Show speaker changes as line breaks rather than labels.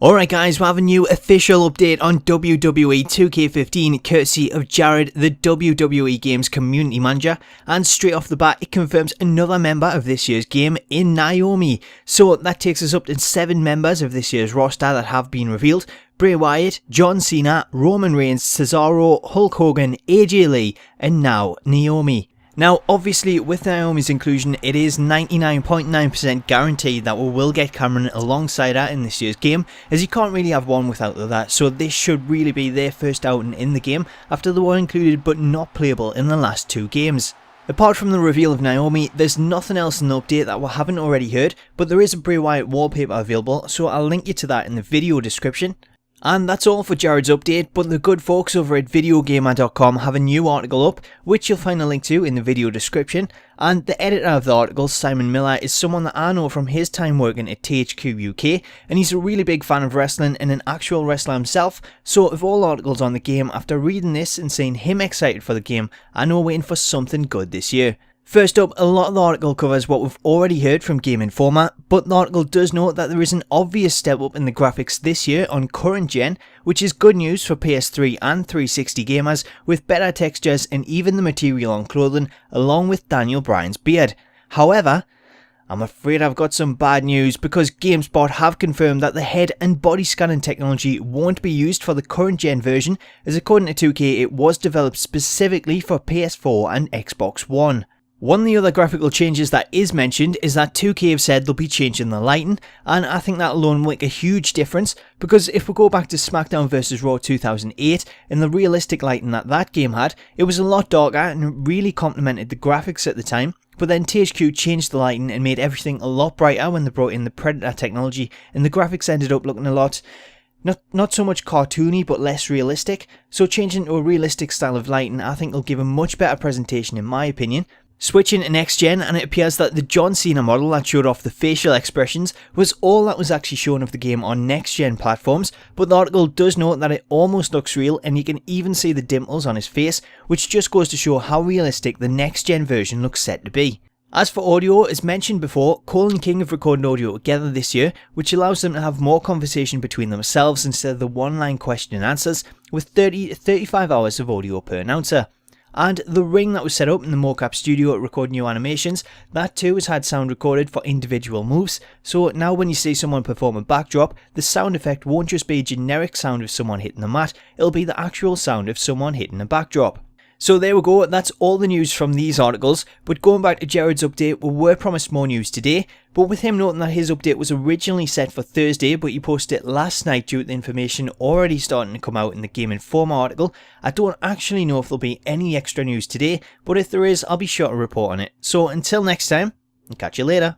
Alright guys, we have a new official update on WWE 2K15 courtesy of Jared, the WWE Games community manager, and straight off the bat it confirms another member of this year's game in Naomi. So that takes us up to 7 members of this year's roster that have been revealed: Bray Wyatt, John Cena, Roman Reigns, Cesaro, Hulk Hogan, AJ Lee, and now Naomi. Now obviously with Naomi's inclusion it is 99.9% guaranteed that we will get Cameron alongside her in this year's game, as you can't really have one without the other, so this should really be their first outing in the game after they were included but not playable in the last 2 games. Apart from the reveal of Naomi, there's nothing else in the update that we haven't already heard, but there is a Bray Wyatt wallpaper available, so I'll link you to that in the video description. And that's all for Jared's update, but the good folks over at videogamer.com have a new article up, which you'll find a link to in the video description, and the editor of the article, Simon Miller, is someone that I know from his time working at THQ UK, and he's a really big fan of wrestling and an actual wrestler himself, so of all articles on the game, after reading this and seeing him excited for the game, I know we're waiting for something good this year. First up, a lot of the article covers what we've already heard from Game Informer, but the article does note that there is an obvious step up in the graphics this year on current gen, which is good news for PS3 and 360 gamers, with better textures and even the material on clothing, along with Daniel Bryan's beard. However, I'm afraid I've got some bad news, because GameSpot have confirmed that the head and body scanning technology won't be used for the current gen version, as according to 2K it was developed specifically for PS4 and Xbox One. One of the other graphical changes that is mentioned is that 2K have said they'll be changing the lighting, and I think that alone will make a huge difference, because if we go back to SmackDown vs Raw 2008 and the realistic lighting that that game had, it was a lot darker and it really complemented the graphics at the time, but then THQ changed the lighting and made everything a lot brighter when they brought in the Predator technology, and the graphics ended up looking a lot not so much cartoony but less realistic, so changing to a realistic style of lighting I think will give a much better presentation in my opinion. Switching to next gen, and it appears that the John Cena model that showed off the facial expressions was all that was actually shown of the game on next gen platforms, but the article does note that it almost looks real and you can even see the dimples on his face, which just goes to show how realistic the next gen version looks set to be. As for audio, as mentioned before, Cole and King have recorded audio together this year, which allows them to have more conversation between themselves instead of the one-line question and answers, with 30 to 35 hours of audio per announcer. And the ring that was set up in the mocap studio to record new animations, that too has had sound recorded for individual moves, so now when you see someone perform a backdrop, the sound effect won't just be a generic sound of someone hitting the mat, it'll be the actual sound of someone hitting a backdrop. So there we go, that's all the news from these articles, but going back to Jared's update, we were promised more news today, but with him noting that his update was originally set for Thursday but he posted it last night due to the information already starting to come out in the Game Informer article, I don't actually know if there'll be any extra news today, but if there is, I'll be sure to report on it. So until next time, I'll catch you later.